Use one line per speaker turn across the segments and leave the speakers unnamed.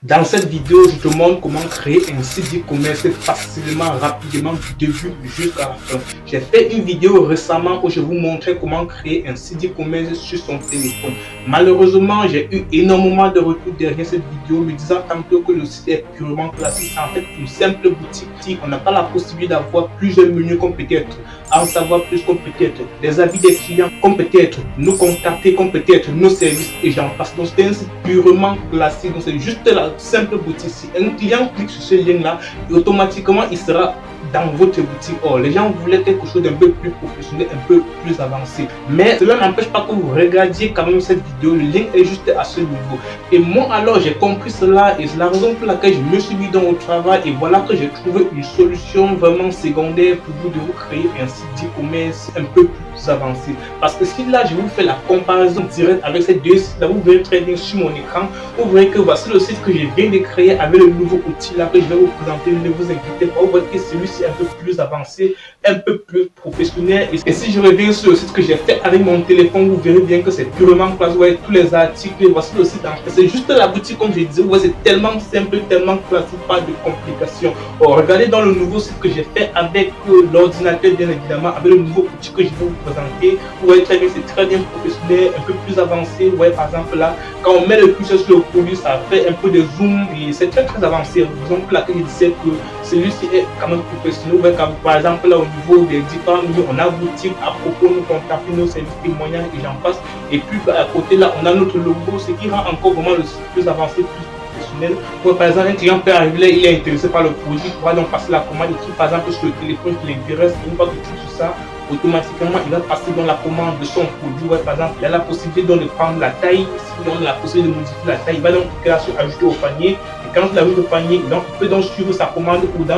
Dans cette vidéo, je te montre comment créer un site e-commerce facilement, rapidement, du début jusqu'à la fin. J'ai fait une vidéo récemment où je vous montrais comment créer un site e-commerce sur son téléphone. Malheureusement, j'ai eu énormément de retours derrière cette vidéo me disant tantôt que le site est purement classique. C'est en fait une simple boutique. On n'a pas la possibilité d'avoir plusieurs menus comme peut-être en savoir plus, comme peut-être des avis des clients, comme peut-être nous contacter, comme peut-être nos services et j'en passe. Donc c'est un site purement classique. Donc c'est juste la simple boutique. Si un client clique sur ce lien-là, automatiquement il sera dans votre boutique. Or, les gens voulaient quelque chose d'un peu plus professionnel, un peu plus avancé. Mais cela n'empêche pas que vous regardiez quand même cette vidéo. Le lien est juste à ce niveau. Et moi, alors, j'ai compris cela et c'est la raison pour laquelle je me suis mis dans le travail. Et voilà que j'ai trouvé une solution vraiment secondaire pour vous de vous créer un site d'e-commerce un peu plus avancé. Parce que si là, je vous fais la comparaison directe avec ces deux sites-là, vous verrez très bien sur mon écran. Vous verrez que voici le site que je viens de créer avec le nouveau outil là que je vais vous présenter. Ne vous inquiétez pas, vous voyez que celui-ci un peu plus avancé, un peu plus professionnel. Et si je reviens sur le site que j'ai fait avec mon téléphone, vous verrez bien que c'est purement classe. Vous voyez tous les articles, voici le site en fait. C'est juste la boutique comme je disais, vous voyez, c'est tellement simple, tellement classique, pas de complications. Oh, regardez dans le nouveau site que j'ai fait avec l'ordinateur, bien évidemment, avec le nouveau outil que je vais vous présenter. Vous voyez très bien, c'est très bien professionnel, un peu plus avancé. Vous voyez par exemple là, quand on met le curseur sur le produit, ça fait un peu de zoom et c'est très avancé. Raison pour laquelle je disais que celui-ci est quand même professionnel. Par exemple là au niveau des différents niveaux, on a boutique, à propos, nous contacter, nos services témoignages et j'en passe. Et puis à côté là, on a notre logo, ce qui rend encore vraiment le site plus avancé, plus professionnel. Pour, par exemple, un client peut arriver là, il est intéressé par le produit, il pourra donc passer la commande, il clique par exemple sur le téléphone qui l'intéresse, une fois qu'il clique sur ça, automatiquement il va passer dans la commande de son produit. Ouais, par exemple, il a la possibilité donc de prendre la taille, si on a la possibilité de modifier la taille, il va donc cliquer là sur ajouter au panier. Et quand il ajoute au panier, donc, il peut donc suivre sa commande ou dans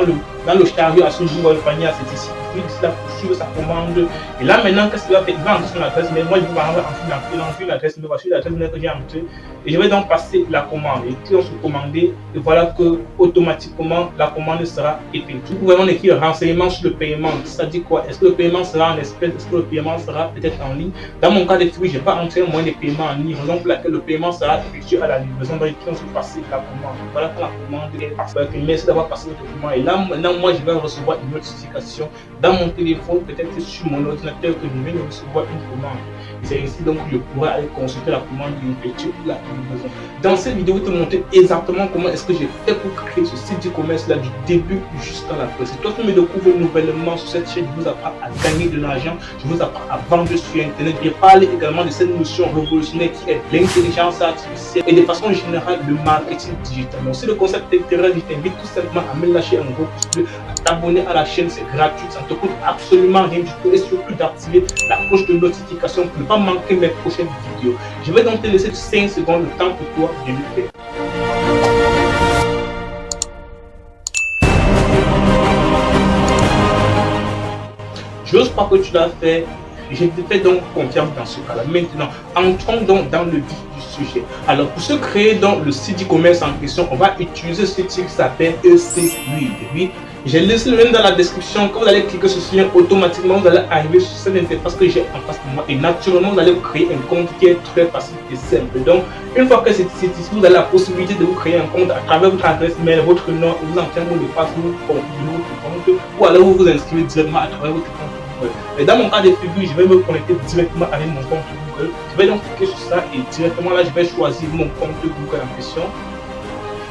le chariot à ce jour, le panier à cet ici. Il clique là pour suivre sa commande. Et là maintenant, qu'est-ce qu'il va faire? Il va entrer son adresse mail. Moi, je vais entrer l'adresse mail. Voici l'adresse mail que j'ai entrée. Et je vais donc passer la commande. Et clique sur commander. Et voilà que automatiquement la commande sera effectuée. Vous pouvez vraiment écrire renseignements sur le paiement. Ça dit quoi? Est-ce que le paiement sera en espèces? Est-ce que le paiement sera peut-être en ligne? Dans mon cas de figure, je n'ai pas entré un moyen de paiement en ligne. Raison pour laquelle le paiement sera effectué à la livraison. Donc, clique sur passer la commande. Voilà que la commande est passée. Merci d'avoir passé votre commande. Et là, maintenant, moi, je vais recevoir une notification dans mon téléphone, peut-être sur mon ordinateur, que je viens de recevoir une commande. C'est ici donc que je pourrai aller consulter la commande effectuée ou la livraison. Dans cette vidéo, je vais te montrer exactement comment est-ce que j'ai fait pour créer ce site d'e-commerce là du début jusqu'à la fin. Si toi tu me découvres nouvellement sur cette chaîne, je vous apprends à gagner de l'argent, je vous apprends à vendre sur internet. Je parle également de cette notion révolutionnaire qui est l'intelligence artificielle et de façon générale le marketing digital. Donc si le concept t'intéresse, je t'invite tout simplement à me lâcher un gros pouce bleu, à t'abonner à la chaîne, c'est gratuit, ça ne te coûte absolument rien du tout et surtout d'activer la cloche de notification pour ne pas manquer mes prochaines vidéos. Je vais donc te laisser 5 secondes de temps pour toi de le faire. J'ose pas que tu l'as fait. Je te fais donc confiance dans ce cas-là. Maintenant, entrons donc dans le vif du sujet. Alors, pour se créer donc le site e-commerce en question, on va utiliser ce site qui s'appelle EC8. Oui, j'ai laissé le lien dans la description. Quand vous allez cliquer sur ce lien, automatiquement, vous allez arriver sur cette interface que j'ai en face de moi. Et naturellement, vous allez créer un compte qui est très facile et simple. Donc, une fois que c'est ici, vous avez la possibilité de vous créer un compte à travers votre adresse mail, votre nom, et vous entrez un mot de passe, votre compte, ou alors vous vous inscrivez directement à travers votre compte. Et dans mon cas de figure, je vais me connecter directement avec mon compte Google. Je vais donc cliquer sur ça et directement là, je vais choisir mon compte Google en question.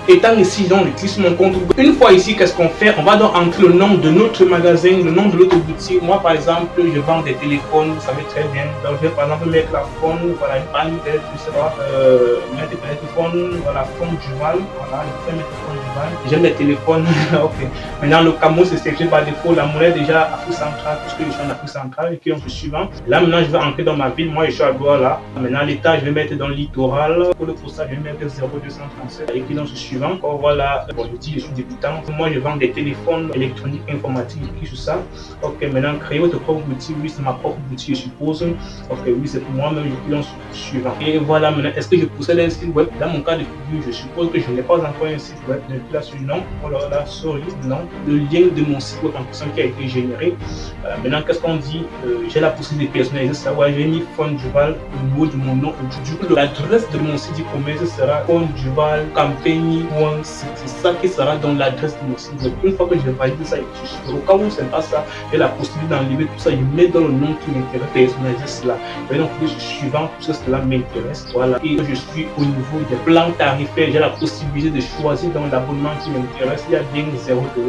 Étant ici, donc, je clique sur mon compte Google. Une fois ici, qu'est-ce qu'on fait? On va donc entrer le nom de notre magasin, le nom de notre boutique. Moi, par exemple, je vends des téléphones, vous savez très bien. Donc, je vais par exemple mettre la phone, voilà, une panne, peut-être, je sais pas, mettre le téléphone, voilà, phone dual, voilà, je vais mettre le phone dual. J'aime les téléphones, ok. Maintenant, le camo, c'est sélectionné par défaut. La monnaie, déjà, Afrique centrale, puisque je suis en Afrique centrale, et qui est suivant. Là, maintenant, je vais entrer dans ma ville. Moi, je suis à Douala. Maintenant, l'état, je vais mettre dans le littoral. Pour le postal, je vais mettre 0237, et qui est suivant. Encore voilà, bon, je dis je suis débutant. Moi je vends des téléphones électroniques informatiques, qui sur ça. Ok, maintenant créer votre propre boutique. Oui, c'est ma propre boutique, je suppose. Ok, oui, c'est pour moi-même, je clique suivant. Et voilà, maintenant, est-ce que je possède un site web? Dans mon cas de figure, je suppose que je n'ai pas encore un site web. Donc là, sur non, voilà, là, sorry, non. Le lien de mon site web en question qui a été généré. Maintenant, qu'est-ce qu'on dit? J'ai la possibilité de personnaliser ça. Ouais, j'ai mis Fonduval au niveau de mon nom. Du coup, l'adresse de mon site e-commerce sera Fonduval Campagny C'est ça qui sera dans l'adresse de mon site web. Une fois que j'ai validé ça, au cas où c'est pas ça, j'ai la possibilité d'enlever tout ça. Je mets dans le nom qui m'intéresse, personnaliser cela. Je vais donc cliquer sur suivant, tout ça, cela m'intéresse. Voilà. Et je suis au niveau des plans tarifaires. J'ai la possibilité de choisir dans l'abonnement qui m'intéresse. Il y a bien 0 $.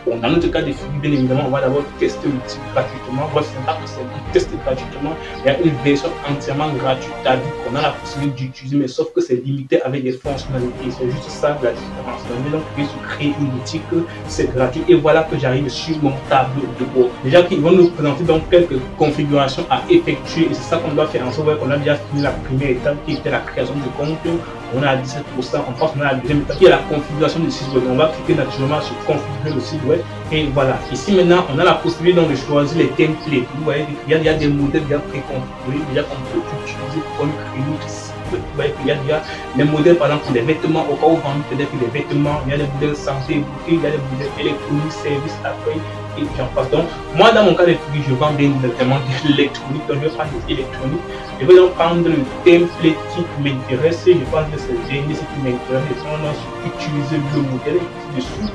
Bon, dans notre cas de figure, bien évidemment, on va d'abord tester le type gratuitement. Bref, c'est pas que c'est pour tester gratuitement. Il y a une version entièrement gratuite à vie qu'on a la possibilité d'utiliser, mais sauf que c'est limité avec des fonctionnalités. C'est juste ça la différence. Donc, je vais créer une boutique, c'est gratuit. Et voilà que j'arrive sur mon tableau de bord. Déjà, ils vont nous présenter donc quelques configurations à effectuer. Et c'est ça qu'on doit faire. En fait, qu'on a déjà fini la première étape qui était la création de compte. On a 17%. En France, on a la deuxième étape qui est la configuration du site web. On va cliquer naturellement sur configurer le site web. Et voilà. Ici, maintenant, on a la possibilité donc de choisir les templates. Vous voyez, il y a des modèles déjà préconfigurés, déjà qu'on peut utiliser pour créer notre site. Vous voyez qu'il y a déjà les modèles, par exemple, pour les vêtements, au cas où on peut-être les vêtements, il y a des modèles santé, beauté, il y a des modèles électroniques, services, accueil, et j'en passe. Donc, moi, dans mon cas de figure, je vends bien directement de l'électronique, donc je vais prendre de l'électronique. Je vais donc prendre le template qui m'intéresse, je pense que c'est le dernier qui m'intéresse, et on va utiliser le modèle dessus.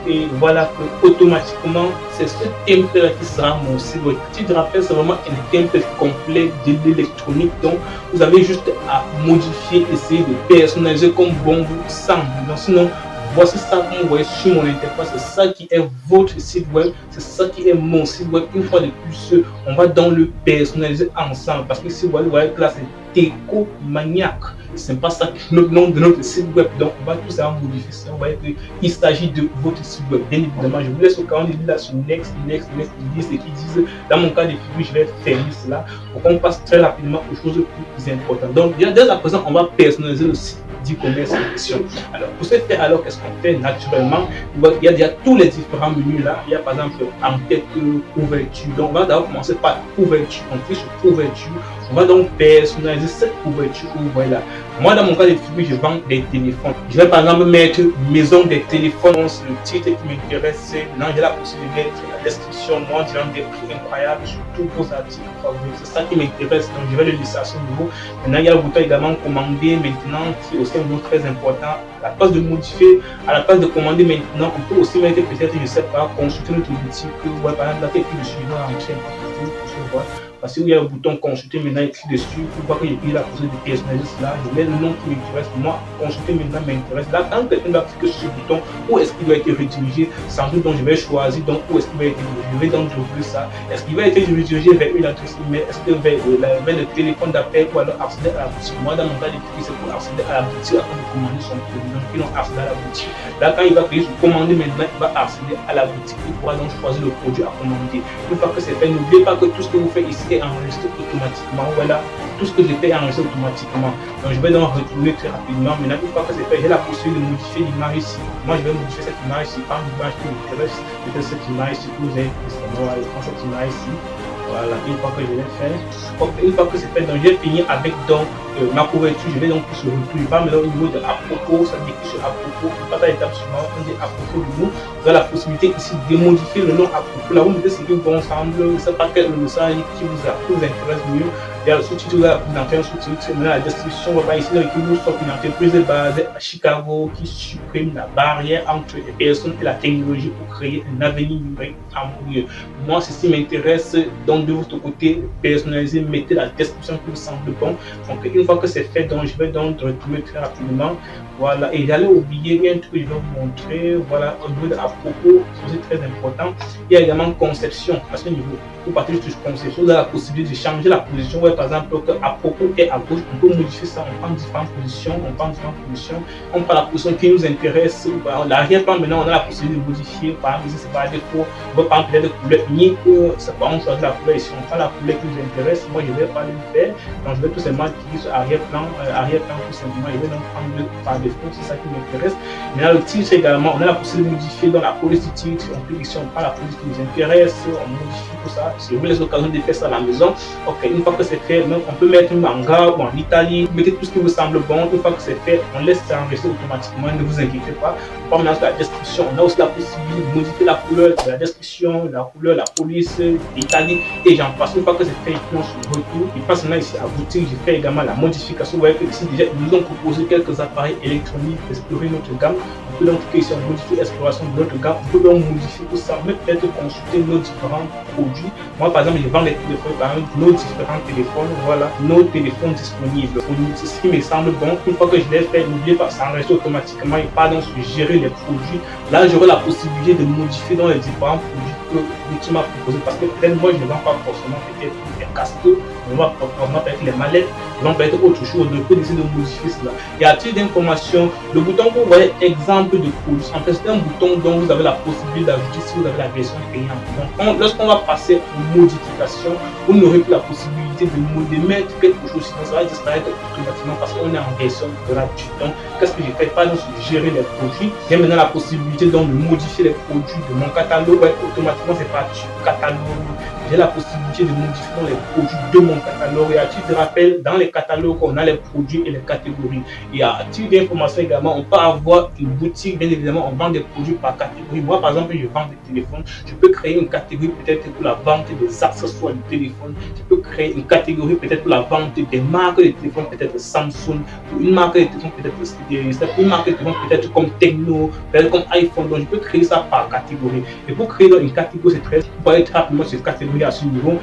Et voilà que automatiquement c'est ce template qui sera mon site web. Petit rappel, c'est vraiment un template complet de l'électronique, donc vous avez juste à modifier, essayer de personnaliser comme bon vous semble. Donc, sinon, voici ça que vous voyez sur mon interface, c'est ça qui est votre site web, c'est ça qui est mon site web. Une fois de plus, on va donc le personnaliser ensemble, parce que si vous voyez que là c'est Déco Maniac, c'est pas ça le nom de notre site web, donc on va tout ça modifier ça. Vous voyez qu'il s'agit de votre site web. Bien évidemment, je vous laisse au cas où on dit là sur next, ils disent ce qu'ils disent. Dans mon cas de figure, je vais fermer cela pour qu'on passe très rapidement aux choses plus importantes. Donc dès à présent, on va personnaliser le site d'e-commerce en question. Alors pour ce faire, alors qu'est-ce qu'on fait naturellement? Il y a déjà tous les différents menus là. Il y a par exemple enquête, couverture. Donc on va d'abord commencer par couverture. On clique sur couverture. On va donc personnaliser cette couverture que vous voyez là. Moi, dans mon cas de figure, je vends des téléphones. Je vais par exemple mettre maison des téléphones. Le titre qui m'intéresse, maintenant j'ai la possibilité de mettre la description. Moi, je vends des prix incroyables sur tous vos articles favoris. C'est ça qui m'intéresse. Donc, je vais le laisser à ce niveau. Maintenant, il y a le bouton également commander maintenant qui est aussi un mot très important. À la place de modifier, à la place de commander maintenant, on peut aussi mettre peut-être, je ne sais pas, consulter notre boutique. Ouais, par exemple, là, quelqu'un de suivant en chaîne. Parce qu'il y a un bouton consulter maintenant écrit dessus, pour voir que j'ai pris la possibilité de personnaliser cela, je mets le nom qui m'intéresse, moi, consulter maintenant m'intéresse. Là, quand quelqu'un va cliquer sur ce bouton, où est-ce qu'il doit être redirigé, sans doute, donc je vais choisir, donc où est-ce qu'il va être redirigé, je vais donc ouvrir ça. Est-ce qu'il va être redirigé vers une adresse email, est-ce qu'il va vers le téléphone d'appel ou alors accéder à la boutique. Moi, dans mon cas de figure, c'est pour accéder à la boutique afin de commander son produit. Donc, ils vont accéder à la boutique. Là, quand il va cliquer sur commander maintenant, il va accéder à la boutique. Il pourra donc choisir le produit à commander. Une fois que c'est fait, n'oubliez pas que tout ce que vous faites ici est enregistré automatiquement. Voilà, tout ce que j'ai fait est enregistré automatiquement. Donc je vais donc retourner très rapidement. Maintenant, une fois que c'est fait, j'ai la possibilité de modifier l'image ici. Moi, je vais modifier cette image ici par une image qui m'intéresse. Peut-être cette image ici que vous avez pris. Voilà, je prends cette image ici. Voilà, une fois que je l'ai fait, une fois que c'est fait, donc j'ai fini avec donc ma couverture. Je vais donc sur retour. Je vais me au niveau de à propos, ça dit sur à propos. Pas à l'étape suivante, on dit à propos du mot. Vous avez la possibilité ici de modifier le nom à propos. Là, vous mettez ce qui vous ensemble. Je ne sais pas quel message qui vous intéresse mieux. Il y a le sous-titre, vous avez un sous-titre. La description, on va ici dans l'équipe, nous sommes une entreprise basée à Chicago qui supprime la barrière entre les personnes et la technologie pour créer un avenir numérique harmonieux. Moi, ceci m'intéresse. Donc, de votre côté, personnaliser, mettez la description qui vous semble bon. Donc, une fois que c'est fait, donc je vais donc retourner très rapidement. Voilà, et j'allais oublier, il y a un truc que je vais vous montrer. Voilà, au niveau de à propos, c'est très important. Il y a également conception. Parce que niveau, pour partir sur conception, vous avez la possibilité de changer la position. Ouais, par exemple, que à propos est à gauche, on peut modifier ça, on prend différentes positions, on prend la position qui nous intéresse. L'arrière-plan, maintenant, on a la possibilité de modifier. Par exemple, ici, c'est par défaut, on va prendre peut-être couleur unique, c'est pas on choisit la couleur ici, on prend la couleur qui nous intéresse. Moi, je vais pas le faire, donc je vais tout simplement cliquer sur arrière-plan, tout simplement, je vais donc prendre le par défaut, c'est ça qui m'intéresse. Maintenant, le titre également, on a la possibilité de modifier dans la police du titre, on clique ici, on prend la police qui nous intéresse, on modifie tout ça. Si vous avez l'occasion de faire ça à la maison, ok, une fois que c'est fait, même on peut mettre un manga ou en Italie, mettez tout ce qui vous semble bon. Une fois que c'est fait, on laisse ça enregistrer automatiquement, ne vous inquiétez pas. On va maintenant sur la description, on a aussi la possibilité de modifier la couleur de la description, la couleur, la police, l'Italie, et j'en passe. Une fois que c'est fait, je clique sur retour, il passe maintenant ici à boutique, je fais également la modification. Vous voyez que ici déjà, ils nous ont proposé quelques appareils électroniques électronique, explorer notre gamme. On peut donc cliquer ici en modifier exploration de notre gamme. On peut donc modifier tout ça, mais peut-être consulter nos différents produits. Moi, par exemple, je vends des téléphones, par exemple, nos différents téléphones, voilà, nos téléphones disponibles. Ce qui me semble bon, une fois que je l'ai fait, n'oubliez pas, ça enregistre automatiquement et pas donc sur gérer les produits. Là, j'aurai la possibilité de modifier dans les différents produits que tu m'as proposé, parce que peut-être moi, je ne vends pas forcément peut-être des casques, on va peut-être les mallettes, on va peut-être autre chose, on peut décider de modifier cela. Et à titre d'information, le bouton que vous voyez, exemple de produit, en fait, c'est un bouton dont vous avez la possibilité d'ajouter si vous avez la version payante. Donc, lorsqu'on va passer aux modifications, vous n'aurez plus la possibilité de mettre quelque chose, sinon ça va disparaître automatiquement parce qu'on est en version gratuite. Donc, qu'est-ce que j'ai fait? Pas donc gérer les produits, j'ai maintenant la possibilité donc de modifier les produits de mon catalogue. Ouais, automatiquement, c'est parti sur catalogue. J'ai la possibilité de modifier les produits de mon catalogue. Et à titre de rappel, dans les catalogues, on a les produits et les catégories. Et à titre d'information également, on peut avoir une boutique, bien évidemment, on vend des produits par catégorie. Moi, par exemple, je vends des téléphones. Je peux créer une catégorie peut-être pour la vente des accessoires du téléphone. Je peux créer une catégorie peut-être pour la vente des marques de téléphone, peut-être Samsung, pour une marque de téléphone, peut-être comme Tecno, peut-être comme iPhone. Donc, je peux créer ça par catégorie. Et pour créer une catégorie, c'est très, pour être rapidement sur cette catégorie à ce niveau,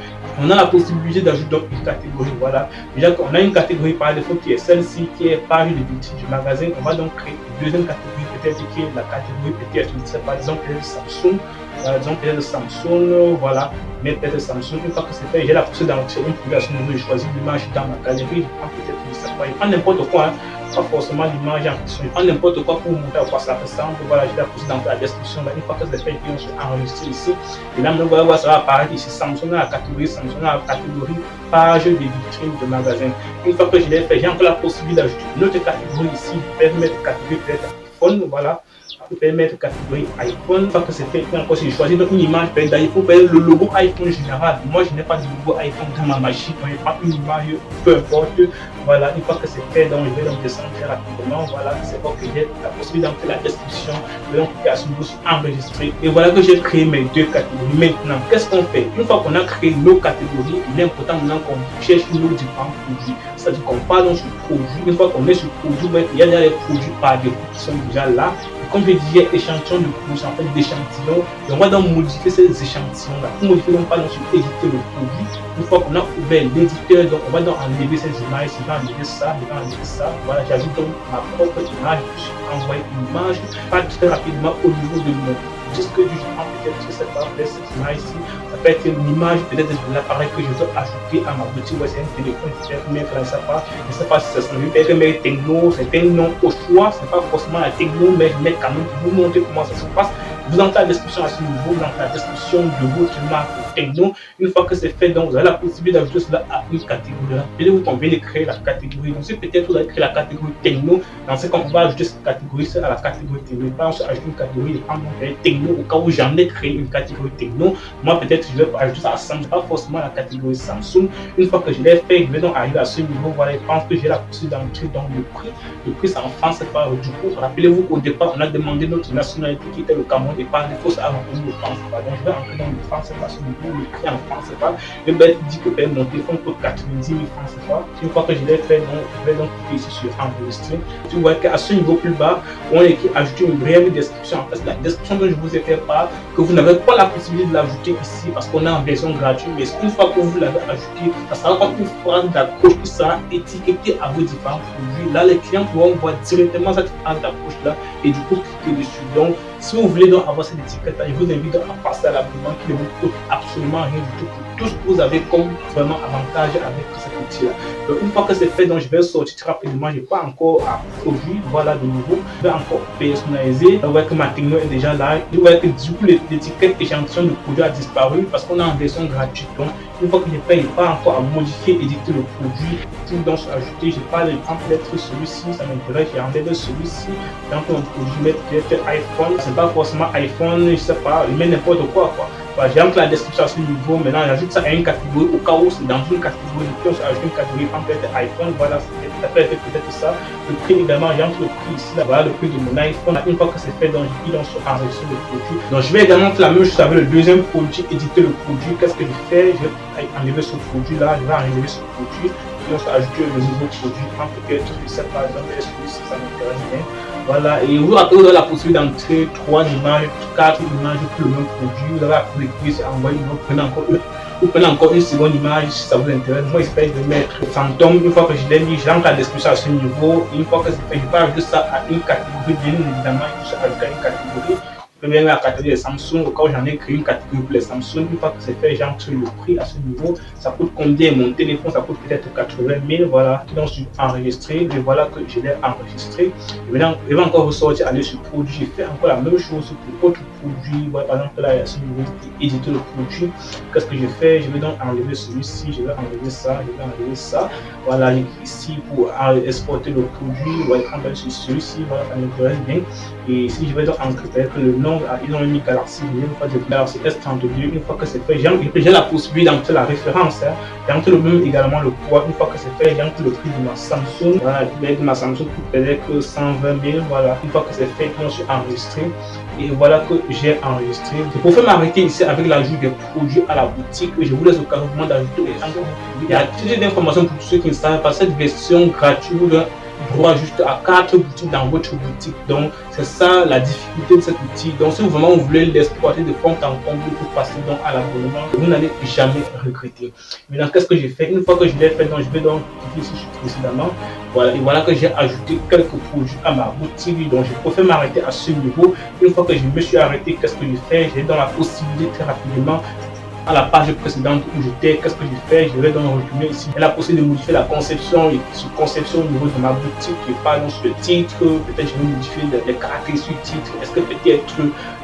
on a la possibilité d'ajouter une catégorie. Voilà, déjà qu'on a une catégorie par défaut qui est celle-ci, qui est page de boutique du magasin. On va donc créer une deuxième catégorie, peut-être qui est la catégorie peut-être, par exemple, Samsung. Par exemple, peut-être Samsung, voilà, mais peut-être Samsung. Une fois que c'est fait, j'ai la possibilité d'entrer une publication nouvelle. Je choisis l'image dans ma galerie. Je prends peut-être, je sais pas, je prends n'importe quoi, hein. Pas forcément l'image en question. Je prends n'importe quoi pour vous montrer à quoi ça ressemble. Voilà, j'ai la possibilité d'entrer la description. Là, une fois que c'est fait, on se enregistre ici. Et là, maintenant, voilà, ça va apparaître ici. Samsung dans la catégorie, Samsung dans la catégorie page de vitrine de magasin. Une fois que je l'ai fait, j'ai encore la possibilité d'ajouter une autre catégorie ici. Je peux mettre catégorie peut-être iPhone, voilà. Je peux mettre catégorie iPhone. Une fois que c'est fait, encore si je choisis une image d'iPhone, le logo iPhone général. Moi, je n'ai pas de logo iPhone dans ma machine. Donc, je prends une image, peu importe. Voilà, une fois que c'est fait, donc je vais donc descendre très rapidement. Voilà, c'est bon que j'ai la possibilité d'entrer la description. Je vais donc cliquer à ce niveau sur enregistrer. Et voilà que j'ai créé mes deux catégories. Maintenant, qu'est-ce qu'on fait? Une fois qu'on a créé nos catégories, il est important maintenant qu'on cherche nos différents produits. C'est-à-dire qu'on parle donc sur produit. Une fois qu'on est sur produit, il y a déjà les produits par défaut qui sont déjà là. Comme je disais, échantillon de produits, en fait, d'échantillons. Et on va donc modifier ces échantillons-là. Pour modifier, on va donc sur éditer le produit. Une fois qu'on a ouvert l'éditeur, donc on va donc enlever ces images. Je vais enlever ça, je vais enlever ça. Voilà, j'ajoute donc ma propre image. Je vais envoyer une image, pas très rapidement au niveau de mon disque dur. Je prends peut-être, je sais pas, cette image ici. Ça peut être une image peut-être de l'appareil que je veux ajouter à ma boutique. Ouais, c'est un téléphone, je vais mettre ça pas. Je ne sais pas si ça s'en peut être mais Tecno, c'est un nom au choix, c'est pas forcément la Tecno, mais je mets quand même pour vous montrer comment ça se passe. Vous entrez la description à ce niveau, vous entrez la description de votre marque Tecno. Une fois que c'est fait, donc vous avez la possibilité d'ajouter cela à une catégorie. Rappelez-vous qu'on vient de créer la catégorie. Donc si peut-être vous avez créé la catégorie Tecno, dans ce cas, on va ajouter cette catégorie à la catégorie Tecno. Pas ajouter une catégorie, par exemple Tecno, au cas où j'en ai créé une catégorie Tecno. Moi peut-être je vais ajouter ça à Samsung, pas forcément la catégorie Samsung. Une fois que je l'ai fait, je vais donc arriver à ce niveau. Voilà, je pense que j'ai la possibilité d'entrer dans le prix. Le prix, c'est en France, c'est pas du coup. Rappelez-vous qu'au départ, on a demandé notre nationalité qui était le Cameroun et par défaut, ça a reconnu le France. Donc je vais entrer dans le France, c'est pas ce niveau. Le prix en France, c'est pas. Je vais dire que mon téléphone coûte 90 000 francs, c'est pas. Une fois que je l'ai fait, donc, je vais donc cliquer ici sur enregistrer. Tu vois qu'à ce niveau plus bas, on a écrit ajouter une brève description. En fait, la description dont je vous ai fait part, que vous n'avez pas la possibilité de l'ajouter ici parce qu'on est en version gratuite. Mais une fois que vous l'avez ajouté, ça sera comme une phrase d'accroche qui sera étiquetée à vos différents produits. Là, les clients pourront voir directement cette phrase d'accroche là et du coup cliquer dessus. Donc, si vous voulez donc avoir cette étiquette là, je vous invite à passer à l'abonnement qui ne vous coûte absolument rien du tout pour tout ce que vous avez comme vraiment avantage avec cet outil là. Donc, une fois que c'est fait, donc je vais sortir très rapidement. Je n'ai pas encore à produire. Voilà, de nouveau, je vais encore personnaliser. Vous voyez que ma techno est déjà là. Vous voyez que du coup, l'étiquette échantillon de produit a disparu parce qu'on est en version gratuite. Donc, une fois que je n'ai pas encore à modifier, éditer le produit, tout donc ajouter. Je n'ai pas l'exemple d'être celui-ci, ça m'intéresse. J'ai enlevé celui-ci. Donc, on peut mettre peut-être iPhone. C'est pas forcément iPhone, je sais pas, je mets n'importe quoi. Voilà, j'ai entre la description à ce niveau. Maintenant, j'ajoute ça à une catégorie au cas où c'est dans une catégorie. Puis on ajoute une catégorie comme peut-être iPhone. Voilà, ça peut être peut-être ça. Le prix également, j'ai entre le prix ici. Là, voilà le prix de mon iPhone. Une fois que c'est fait, donc je dis donc sur enregistrer le produit. Donc je vais également faire la même chose avec le deuxième produit, éditer le produit. Qu'est-ce que je fais? Je vais enlever ce produit là. Je vais enlever ce produit. puis on peut ajouter le nouveau produit, peut-être, je sais pas, si ça m'intéresse bien. Voilà, et vous avez la possibilité d'entrer 3 images, 4 images pour le même produit. Vous avez appris c'est envoyer, vous prenez encore une seconde image si ça vous intéresse. Moi, j'espère de mettre fantôme. Une fois que je l'ai mis, je rentre la description à ce niveau. Une fois que c'est fait, je peux ajouter ça à une catégorie, bien évidemment, je peux ajouter à une catégorie. Je peux bien mettre la catégorie des Samsung. Au cas où j'en ai créé une catégorie pour les Samsung, une fois que c'est fait, j'entre le prix à ce niveau. Ça coûte combien mon téléphone? Ça coûte peut-être 80 000. Voilà, donc je suis enregistré. Et voilà que je l'ai enregistré. Je vais encore ressortir, aller sur produit. J'ai fait encore la même chose pour autre produit. Voilà, par exemple, là, à ce niveau, éditer le produit. Qu'est-ce que je fais? Je vais donc enlever celui-ci. Je vais enlever ça. Je vais enlever ça. Voilà, ici pour exporter le produit. Voilà, quand je suis celui-ci, voilà, ça m'intéresse bien. Et si je vais donc encrypter que le nom, ils ont mis Galaxy, une fois que Galaxy S32, une fois que c'est fait, j'ai la possibilité d'entrer la référence, d'entrer le même également le poids. Une fois que c'est fait, j'entre le prix de ma Samsung. Voilà, le prix de ma Samsung qui payait que 120 000. Voilà, une fois que c'est fait, je suis enregistré. Et voilà que j'ai enregistré. Je préfère m'arrêter ici avec l'ajout des produits à la boutique. Je vous laisse au cas où d'ajouter les produits. Il y a toutes les informations pour ceux qui ne savent pas. Cette version gratuite, droit juste à 4 boutiques dans votre boutique. Donc c'est ça la difficulté de cet outil. Donc si vraiment vous voulez l'exploiter de fond en comble pour passer donc à l'abonnement, vous n'allez jamais regretter. Maintenant qu'est-ce que j'ai fait? Une fois que je l'ai fait, donc je vais donc cliquer ici précédemment. Voilà, et voilà que j'ai ajouté quelques produits à ma boutique. Donc je préfère m'arrêter à ce niveau. Une fois que je me suis arrêté, qu'est-ce que je fais? J'ai dans la possibilité très rapidement à la page précédente où j'étais, qu'est-ce que je fais? Je vais donc retourner ici. Elle a possibilité de modifier la conception et sur conception au niveau de ma boutique. Je parle donc sur le titre, peut-être je vais modifier les caractéristiques du titre. Est-ce que peut-être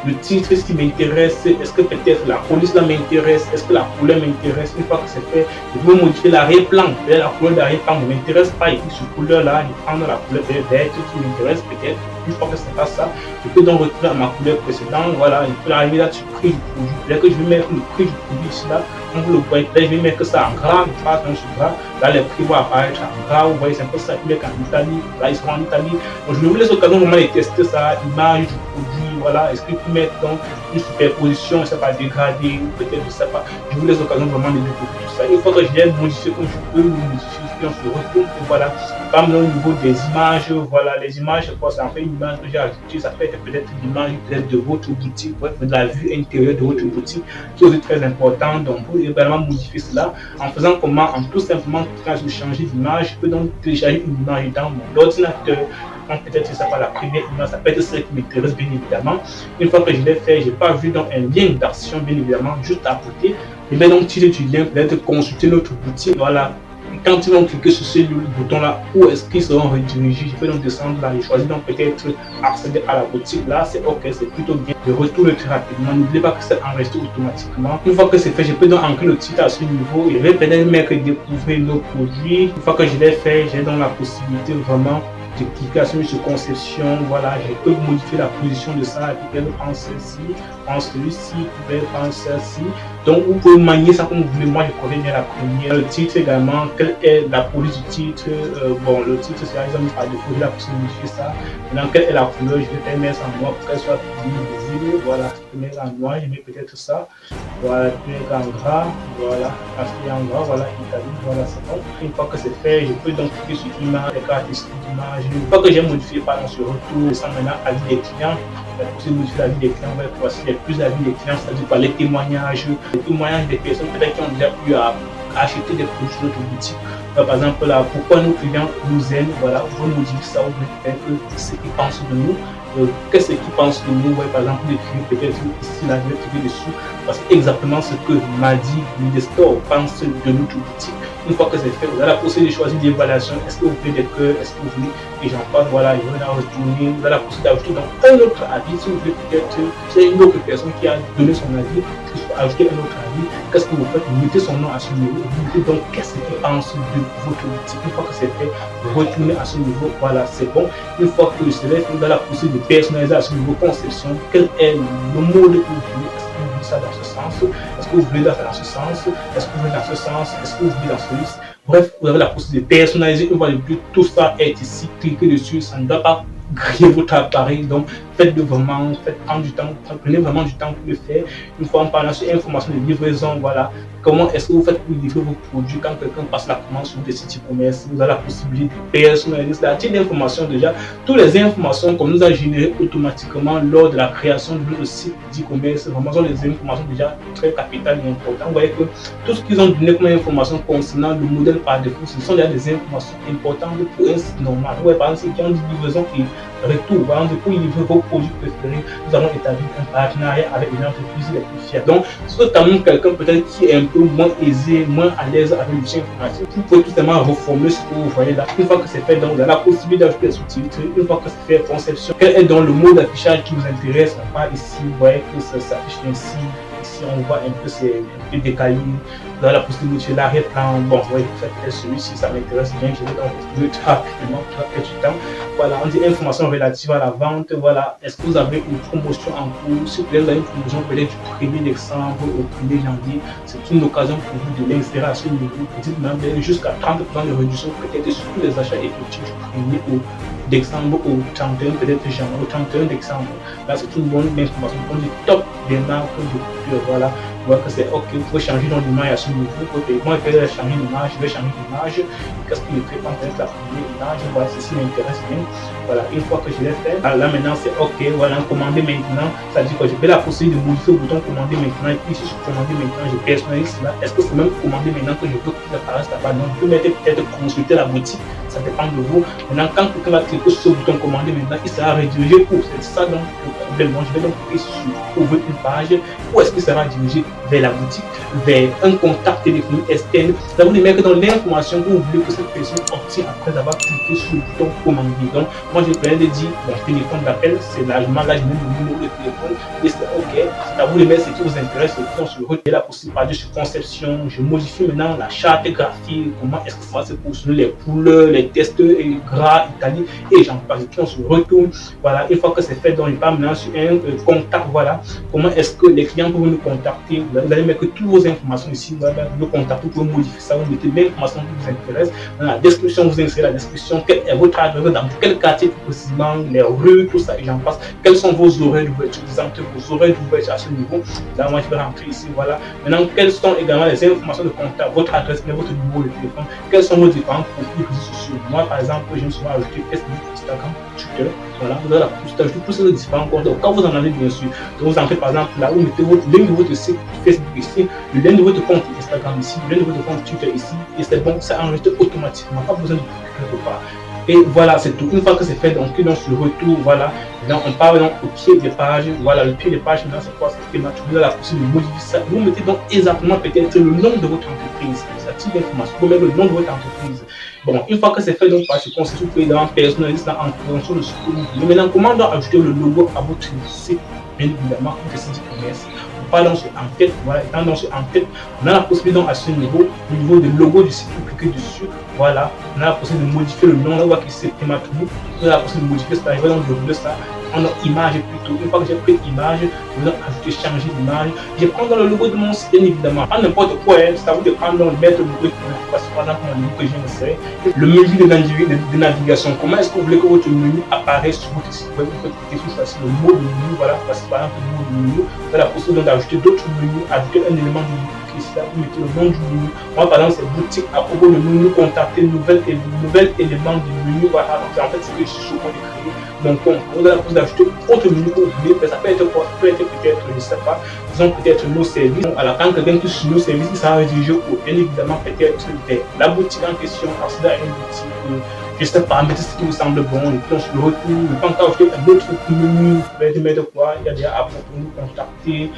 le titre, ce qui m'intéresse? Est-ce que peut-être la police là m'intéresse? Est-ce que la couleur m'intéresse? Une fois que c'est fait, je veux modifier l'arrière-plan. La couleur d'arrière-plan ne m'intéresse pas. Et puis sur couleur là, je prends la couleur verte qui m'intéresse peut-être. Une fois que c'est pas ça, je peux donc retourner à ma couleur précédente. Voilà, je peux arriver là sur le prix du produit. Là que je vais mettre le prix du produit ici là, comme vous le voyez, là je vais mettre ça en gras, je passe donc sur gras. Là les prix vont apparaître en gras. Vous voyez, c'est un peu ça. Je mets en Italie. Là ils seront en Italie. Donc je vous laisse l'occasion vraiment de tester ça, image du produit. Voilà, est-ce que je peux mettre donc une superposition, je ne sais pas, dégradée ou peut-être, je ne sais pas. Je vous laisse l'occasion vraiment de découvrir tout ça. Une fois que je l'ai modifié comme je peux, le modifier, on se retrouve. Voilà, par exemple, au niveau des images, voilà, les images, ça en fait une image que j'ai ajoutée, ça peut être peut-être l'image de votre boutique, bref, de la vue intérieure de votre boutique, qui est aussi très important. Donc, vous pouvez également modifier cela en faisant comment? En tout simplement, quand je change d'image, je peux donc télécharger une image dans mon ordinateur. Peut-être que ça pas la première image, ça peut être celle qui m'intéresse bien évidemment. Une fois que je l'ai fait, j'ai pas vu donc un lien d'action bien évidemment juste à côté. Je vais donc tirer du lien, peut-être consulter notre boutique. Voilà. Quand ils vont cliquer sur ce bouton là, où est-ce qu'ils seront redirigés? Je peux donc descendre là et choisir donc peut-être accéder à la boutique. Là, c'est ok, c'est plutôt bien. Je retourne très rapidement. N'oubliez pas que c'est enregistré automatiquement. Une fois que c'est fait, je peux donc ancrer le titre à ce niveau. Je vais peut-être mettre découvrir nos produits. Une fois que je l'ai fait, j'ai donc la possibilité vraiment de cliquer sur conception. Voilà, je peux modifier la position de ça. Je peux prendre celle-ci, prendre celui-ci, je peux prendre celle-ci. Donc vous pouvez manier ça comme vous voulez. Moi je connais bien la première. Le titre également, quelle est la police du titre? Bon, le titre c'est par exemple par défaut, j'ai la possibilité de modifier ça. Maintenant, quelle est la couleur? Je vais mettre ça en noir pour qu'elle soit plus visible. Voilà, je peux mettre en noir, je mets peut-être ça. Voilà, je peux mettre en gras. Voilà, parce qu'il y a en gras, voilà, Italie, voilà, c'est bon. Une fois que c'est fait, je peux donc cliquer sur l'image, les caractéristiques d'image. Une fois que j'ai modifié, pardon, sur retour, je sens maintenant avis des clients. Pour modifier la vie des clients, on va voici les plus avis des clients, c'est-à-dire par les témoignages des personnes peut-être qui ont déjà pu acheter des produits sur notre boutique. Par exemple, là, pourquoi nos clients nous aiment, voilà, vous nous dire ça, ou peut-être ce qu'ils pensent de nous. Qu'est-ce qu'ils pensent de nous? Ouais, par exemple, d'écrire peut-être ici, là, je vais cliquer dessus, parce que exactement ce que m'a dit Midestore pense de notre boutique. Une fois que c'est fait, vous avez la possibilité de choisir l'évaluation. Est-ce que vous voulez des cœurs? Est-ce que vous voulez? Et j'en passe, voilà, je vais la retourner. Vous avez la possibilité d'ajouter donc un autre avis. Si vous voulez peut-être, c'est une autre personne qui a donné son avis, ajouter un autre avis. Qu'est-ce que vous faites? Vous mettez son nom à ce niveau. Vous mettez donc qu'est-ce qu'il pense de votre boutique. Une fois que c'est fait, vous retournez à ce niveau. Voilà, c'est bon. Une fois que c'est fait, vous avez la possibilité de personnaliser à ce niveau conception. Quel est le mode que vous voulez? Ça dans ce sens? Est-ce que vous voulez dans ce sens? Est-ce que vous voulez dans ce sens? Est-ce que vous voulez dans celui-ci? Bref, vous avez la possibilité de personnaliser une fois de plus. Tout ça est ici. Cliquez dessus. Ça ne doit pas griller votre appareil. Donc, faites-le vraiment. Faites prendre du temps. Prenez vraiment du temps pour le faire. Une fois en parlant sur information de livraison, voilà. comment est-ce que vous faites pour livrer vos produits quand quelqu'un passe la commande sur des sites e-commerce, vous avez la possibilité de personnaliser la petite information déjà, toutes les informations qu'on nous a générées automatiquement lors de la création de notre site d'e-commerce, vraiment sont des informations déjà très capitales et importantes. Vous voyez que tout ce qu'ils ont donné comme information concernant le modèle par défaut, ce sont déjà des informations importantes pour un site normal. Ouais, par exemple, si on dit livraison et retour, par exemple, pour livrer vos produits préférés, nous allons établir un partenariat avec une entreprise les plus fiables. Donc, si vous êtes quelqu'un peut-être qui est un peu moins aisé, moins à l'aise avec l'outil informatique, vous pouvez tout simplement reformuler ce que vous voyez là. Une fois que c'est fait, donc, vous avez la possibilité d'ajouter des sous-titres. Une fois que c'est fait, conception, quel est donc le mode d'affichage qui vous intéresse? On parle ici, vous voyez que ça s'affiche ainsi. Ici, on voit un peu, c'est un peu décalé. Vous avez la possibilité de l'arrière-plan. Bon, vous voyez, peut-être celui-ci, ça m'intéresse bien. Je vais donc vous très rapidement, très du temps. Voilà, on dit information relative à la vente. Voilà, est-ce que vous avez une promotion en cours? Si vous avez une promotion peut-être du 1er décembre au 1er janvier, c'est une occasion pour vous de l'insérer à ce niveau. Petite même jusqu'à 30% de réduction peut-être sur tous les achats effectués du 1er au décembre au 31 peut-être janvier, au 31 décembre. Là, c'est une bonne information. On dit top des marques de couture. Voilà, vous voyez que c'est OK. Vous pouvez changer dans l'image à ce niveau. Moi, je vais changer l'image. Je vais changer l'image. Qu'est-ce qu'il fait quand peut-être la première image? Voilà, ceci m'intéresse bien. Voilà, une fois que je l'ai fait, là maintenant c'est OK. Voilà, commander maintenant. Ça dit que je vais la possibilité de modifier le bouton commander maintenant. Et puis ici, sur commander maintenant, je personnalise cela. Est-ce que c'est même commander maintenant que je veux qu'il apparaisse là-bas? Non, je peux mettre peut-être consulter la boutique. Ça dépend de vous. Maintenant, quand quelqu'un va cliquer sur ce bouton commander maintenant, il sera redirigé où? C'est ça donc le problème. Donc, je vais donc cliquer sur ouvrir une page. Où est-ce qu'il sera dirigé? Vers la boutique, vers un contact téléphonique externe. Ça vous mettre dans l'information que vous voulez que cette personne obtienne après avoir cliqué sur le bouton commander. Donc, moi, je viens de dire mon téléphone d'appel, c'est largement là, je mets le numéro de téléphone et c'est OK. C'est à vous de mettre ce qui vous intéresse. Et puis, on se retient la possibilité sur conception. Je modifie maintenant la charte graphique. Comment est-ce que ça va se positionner, les couleurs, les tests et gras, Italie et j'en passe. Et puis, on se retourne. Voilà, une fois que c'est fait, donc, il part maintenant sur un contact. Voilà, comment est-ce que les clients peuvent nous contacter? Vous allez mettre toutes vos informations ici. Voilà, nous contacter, vous pouvez modifier ça. Vous mettez l'information qui vous intéresse. Dans la description, vous insérez la description. Quel est votre adresse? Dans quel quartier plus précisément? Les rues, tout ça et j'en passe. Quels sont vos horaires d'ouverture? Vous entrez vos horaires d'ouverture à ce niveau. Là, moi, je vais rentrer ici. Voilà. Maintenant, quelles sont également les informations de contact? Votre adresse, mais votre numéro de téléphone. Quels sont vos différents profils sociaux? Moi, par exemple, je me suis ajouté Facebook, Instagram, Twitter. Voilà, vous avez la possibilité d'ajouter tous ces différents comptes. Donc, quand vous en avez, bien sûr, donc vous entrez par exemple là, vous mettez votre lien de votre site Facebook ici, le lien de votre compte Instagram ici, le lien de votre compte Twitter ici, et c'est bon, ça enregistre automatiquement, pas besoin de cliquer quelque part. Et voilà, c'est tout. Une fois que c'est fait, donc sur retour, voilà, donc on part donc au pied des pages. Voilà, le pied des pages, maintenant c'est quoi? C'est que vous avez la possibilité de modifier ça. Vous mettez donc exactement peut-être le nom de votre entreprise. Ça tire l'information. Vous mettez le nom de votre entreprise. Bon, une fois que c'est fait, donc par ce concept, vous pouvez dans personnaliser ça en fonction de ce que vous voulez. Maintenant, comment donc ajouter le logo à votre site? Bien évidemment, un site e-commerce. On part dans ce en tête, voilà, étant dans ce en tête, on a la possibilité donc à ce niveau, au niveau du logo du site, vous cliquez dessus, voilà, on a la possibilité de modifier le nom, on voit que c'est Thématou, on a la possibilité de modifier ça, je vais donc dérouler ça, on a image plutôt, une fois que j'ai pris image, je vais donc ajouter, changer l'image, je prends dans le logo de mon site, bien évidemment, pas n'importe quoi, ça vous dépend de mettre le logo, parce que pendant mon logo que j'ai inséré, le menu de navigation, comment est-ce que vous voulez que votre menu apparaisse sur votre site, vous pouvez cliquer sur ça, c'est le mot de menu, voilà, parce que par exemple, le mot de menu, vous avez la possibilité d'ajouter d'autres menus, ajouter un élément du menu. Ici, là, vous mettez le nom du menu. Moi, par exemple, c'est boutique à propos de nous contacter, nouvel élément du menu. Voilà, donc en fait, c'est que je suis sur le point de créer mon compte. Vous avez la possibilité d'ajouter autre menu que vous voulez, mais ça peut être quoi? Ça peut être peut-être, je ne sais pas, disons peut-être nos services. Alors, quand quelqu'un touche sur nos services, il sera redirigé au, bien évidemment, peut-être la boutique en question, accéder à une boutique. Je ne sais pas, mettez ce qui vous semble bon, et puis on se retrouve, je peux encore ajouter un autre menu, vous pouvez mettre quoi, il y a déjà à propos de nous contacter,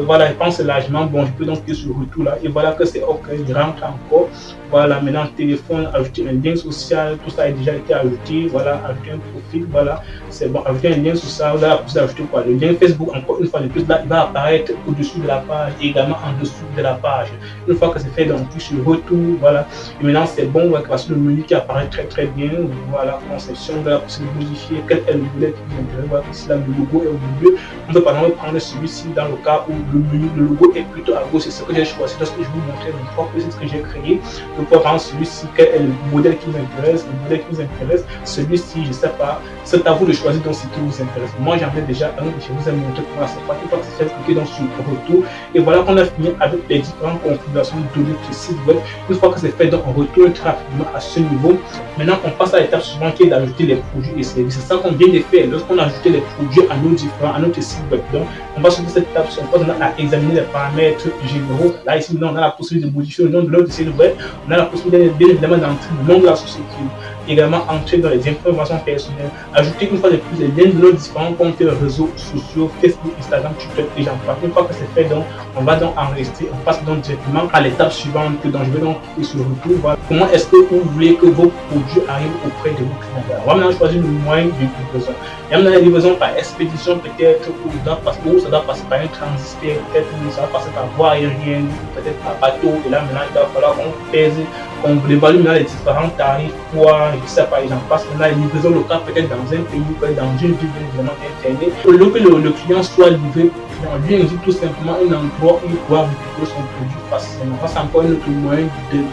voilà, je pense largement, bon, je peux donc cliquer sur le retour là, et voilà que c'est OK, je rentre encore, voilà, maintenant téléphone, ajouter un lien social, tout ça a déjà été ajouté, voilà, ajouter un profil, voilà, c'est bon, ajouter un lien social, vous avez la possibilité d'ajouter quoi, le lien Facebook, encore une fois de plus, là, il va apparaître au-dessus de la page, et également en dessous de la page, une fois que c'est fait, donc, sur le retour, voilà, et maintenant c'est bon, on va passer le menu qui apparaît très très bien. bien, voilà, conception, de la possibilité de modifier quel est le modèle qui vous intéresse. Voilà, ici là, le logo est au milieu. On peut par exemple prendre celui-ci dans le cas où le logo est plutôt à gauche, c'est ce que j'ai choisi lorsque je vous montrais mon propre site que j'ai créé. Donc, pour prendre celui-ci, quel est le modèle qui vous intéresse, le modèle qui vous intéresse, celui-ci, je ne sais pas, c'est à vous de choisir donc ce qui vous intéresse. Moi, j'en ai déjà un, je vous ai montré comment c'est pas. Une fois que c'est fait, cliquez donc sur retour. Et voilà qu'on a fini avec les différentes configurations de notre site web. Une fois que c'est fait, donc on retourne très rapidement à ce niveau. Maintenant, on passe à l'étape suivante qui est d'ajouter les produits et services. C'est ça qu'on vient de faire lorsqu'on a ajouté les produits à notre site web. Donc, on va sur cette étape, on passe à examiner les paramètres généraux. Là, ici, on a la possibilité de modifier le nom de notre site web. On a la possibilité, bien évidemment, d'entrer le nom de la société. Également, entrer dans les informations personnelles. Ajouter une fois de plus les liens de nos différents comptes réseaux sociaux, Facebook, Instagram, Twitter et j'en passe. Une fois que c'est fait, donc, on va donc enregistrer. On passe donc directement à l'étape suivante. Donc, je vais donc cliquer sur le retour. Voilà. Comment est-ce que vous voulez que vos produits arrivent auprès de vos clients? On va maintenant choisir le moyen de livraison. Il y a maintenant la livraison par expédition, peut-être, ou ça doit passer par un transitaire, peut-être, ça va passer par voie aérienne, peut-être par bateau. Et là, maintenant, il va falloir qu'on pèse, qu'on évalue maintenant les différents tarifs, quoi, je sais pas, j'en passe. Maintenant, la livraison locale, peut-être dans un pays, peut-être dans une ville vraiment internée. Pour que le client soit livré, on lui indique tout simplement un endroit où il pourra récupérer son produit facilement. Ça, c'est encore un autre moyen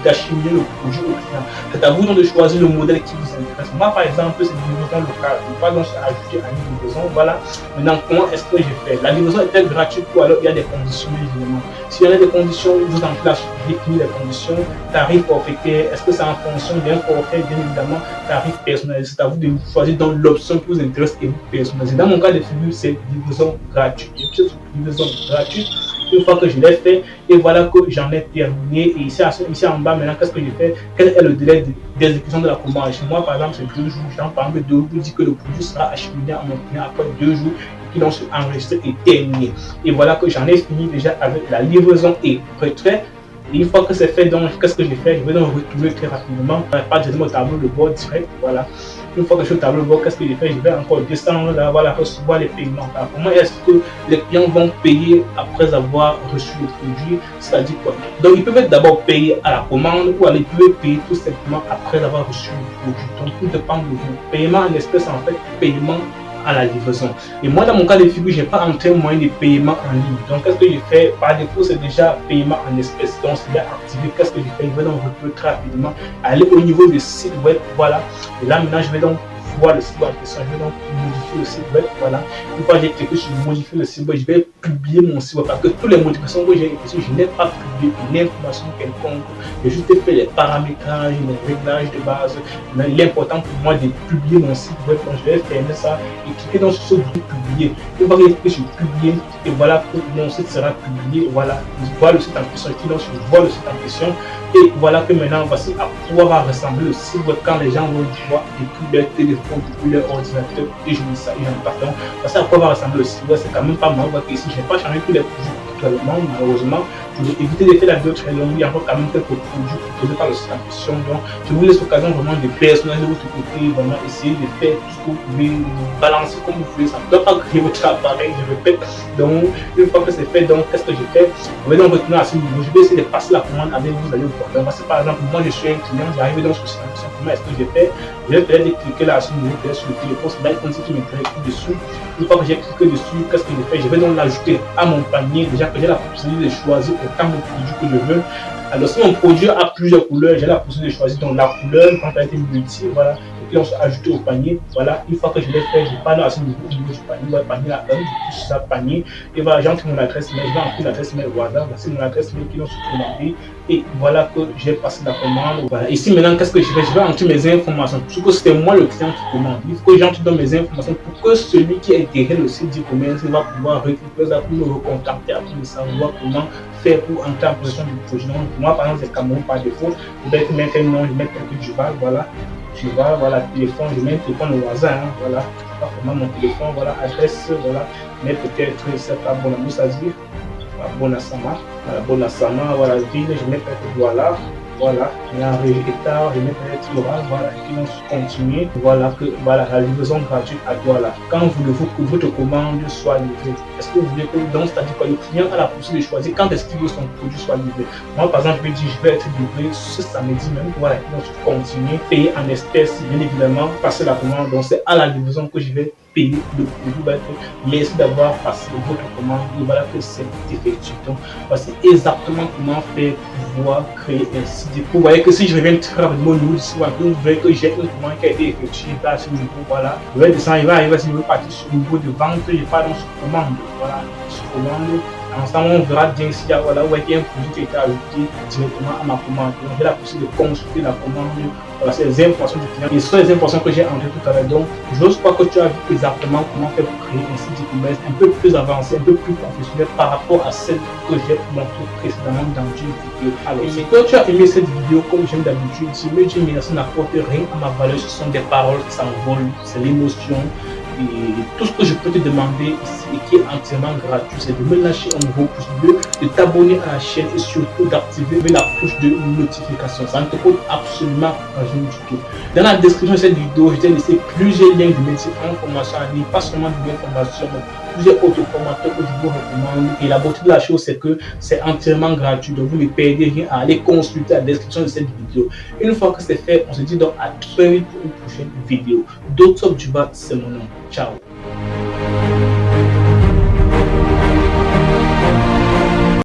d'acheminer le produit au client. C'est à vous donc de choisir le modèle qui vous intéresse. Moi, par exemple, c'est une livraison locale. Je ne vais pas donc ajouter à une livraison. Voilà. Maintenant, comment est-ce que j'ai fait? La livraison est-elle gratuite ou alors il y a des conditions évidemment? S'il y a des conditions, vous en place, définir les conditions. Tarif forfaitaire, est-ce que c'est en fonction d'un forfait? Bien évidemment, tarif personnalisé. C'est à vous de choisir dans l'option qui vous intéresse et vous personnaliser. Dans mon cas de figure, c'est livraison gratuite. Livraison gratuite. Une fois que je l'ai fait, et voilà que j'en ai terminé. Et ici en bas, maintenant, qu'est-ce que j'ai fait? Quel est le délai d'exécution de la commande? Chez moi, par exemple, c'est 2 jours. Par exemple, vous dit que le produit sera acheminé à mon client après 2 jours. Qui donc enregistré et terminé. Et voilà que j'en ai fini déjà avec la livraison et retrait. Et une fois que c'est fait, donc qu'est-ce que j'ai fait? Je vais donc retourner très rapidement. Pas directement au tableau de bord direct. Voilà. Une fois que je suis au tableau de bord, qu'est-ce que j'ai fait? Je vais encore descendre là, voilà, recevoir les paiements. Alors, comment est-ce que les clients vont payer après avoir reçu le produit? C'est-à-dire quoi? Donc, ils peuvent être d'abord payés à la commande ou ils peuvent payer tout simplement après avoir reçu le produit. Donc, tout dépend de vous. Paiement en espèces, en fait, paiement à la livraison. Et moi, dans mon cas de figure, je n'ai pas entré moyen de paiement en ligne. Donc, qu'est-ce que j'ai fait? Par défaut, c'est déjà paiement en espèces. Donc, c'est bien activé. Qu'est-ce que j'ai fait? Je vais donc retourner très rapidement, aller au niveau du site web. Voilà. Et là, maintenant, je vais donc voir le site web en question. Je vais donc modifier le site web. Voilà. Une fois que j'ai cliqué sur modifier le site web, je vais publier mon site web parce que toutes les modifications que j'ai effectuées, je n'ai pas publié une information quelconque. J'ai juste fait les paramétrages, les réglages de base. L'important pour moi de publier mon site web. Donc, je vais fermer ça et cliquer dans ce bouton publier. Une fois que j'ai cliqué sur publier, et voilà que mon site sera publié. Voilà, je vois le site en question. Je vois le site en question. Et voilà que maintenant, voici à quoi va ressembler le site web quand les gens vont voir depuis leur téléphone, depuis leur ordinateur. Et je dis ça, et j'en parle. Voici à quoi va ressembler le site web. C'est quand même pas mal. Parce que ici, je n'ai pas changé tous les produits actuellement, malheureusement. Je vais éviter de faire la vidéo très longue. Il y a encore quand même quelques produits proposés par le site en question. Donc, je vous laisse l'occasion vraiment de personnaliser de votre côté, vraiment essayer de faire tout ce que vous pouvez, balancer comme vous voulez. Ça ne doit pas griller votre appareil, je répète. Donc, une fois que c'est fait, donc, qu'est-ce que j'ai fait? Je vais donc retourner à ce niveau. Je vais essayer de passer la commande avec vous, allez voir. Donc, par exemple, moi, je suis un client, j'arrive donc sur le site en question. Comment est-ce que j'ai fait? Je vais peut-être cliquer là à ce niveau, peut-être sur le téléphone, c'est l'iPhone qui m'intéresse dessus. Une fois que j'ai cliqué dessus, qu'est-ce que j'ai fait? Je vais donc l'ajouter à mon panier. Déjà que j'ai la possibilité de choisir autant de produits que je veux. Alors, si mon produit a plusieurs couleurs, j'ai la possibilité de choisir donc la couleur, quand elle est multi, voilà. Et puis, on se ajoute au panier. Voilà, une fois que je l'ai fait, je parle à ce niveau, au niveau du panier. Voilà, panier là, je touche ça, panier. Et voilà, j'entre mon adresse mail, je vais entrer l'adresse mail au hasard. Voici mon adresse mail qui vont se commander. Et voilà que j'ai passé la commande. Voilà. Ici, maintenant, qu'est-ce que je fais? Je vais entrer mes informations. Parce que c'est moi le client qui commande. Il faut que j'entre dans mes informations pour que celui qui est derrière le site d'e-commerce va pouvoir récupérer ça pour me recontacter, pour me savoir comment faire pour entrer en possession du projet. Donc, moi, par exemple, c'est Cameroun par défaut. Je vais mettre un nom, je vais mettre un peu du val, voilà. Je vais, voilà, téléphone, je mets un téléphone au hasard, hein, voilà. Pas vraiment mon téléphone, voilà, adresse, voilà. Mais peut-être, c'est pas bon, ça se dit. Bonasama, Bonasama, voilà, ville, je mets peut-être voilà. voilà, il y a un état, je mets peut-être oral, voilà, et puis on continue, voilà, que voilà, la livraison gratuite à voilà. Quand voulez-vous que votre commande soit livrée? Est-ce que vous voulez que, donc, c'est-à-dire que le client a la possibilité de choisir quand est-ce qu'il veut son produit soit livré. Moi, par exemple, je vais dire, je vais être livré ce samedi même, voilà, donc je continue, payer en espèces, bien évidemment, passer la commande, donc c'est à la livraison que je vais payer le produit. Merci d'avoir passé votre commande et voilà que c'est effectué. Donc, voici exactement comment faire pour pouvoir créer un site. Vous voyez que si je reviens très rapidement au niveau du site, vous voyez que j'ai une commande qui a été effectuée à ce niveau. Voilà, je vais descendre, il va arriver si je veux partir sur le niveau de vente, je pars dans sur commande. Voilà, sur commande. Ensemble, on verra bien s'il y a, voilà, ouais, un produit qui a été ajouté directement à ma commande. Donc, j'ai la possibilité de consulter la commande. Voilà, c'est les informations du client. Et ce sont les informations que j'ai entrées tout à l'heure. Donc, j'ose croire que tu as vu exactement comment faire pour créer un site e-commerce un peu plus avancé, un peu plus professionnel par rapport à celle que j'ai montrée précédemment dans une vidéo. Alors, si toi tu as aimé cette vidéo, comme j'aime d'habitude, si me dis merci n'apporte rien à ma valeur, ce sont des paroles qui s'envolent, c'est l'émotion. Et tout ce que je peux te demander ici et qui est entièrement gratuit, c'est de me lâcher un gros pouce bleu, de t'abonner à la chaîne et surtout d'activer la cloche de notification. Ça ne te coûte absolument rien du tout. Dans la description de cette vidéo, je t'ai laissé plusieurs liens de métiers en formation en ligne, pas seulement de mes formations, mais plusieurs autres formateurs que je vous recommande. Et la beauté de la chose, c'est que c'est entièrement gratuit. Donc vous ne perdez rien à aller consulter la description de cette vidéo. Une fois que c'est fait, on se dit donc à très vite pour une prochaine vidéo. Dr. Djuba, c'est mon nom. Ciao.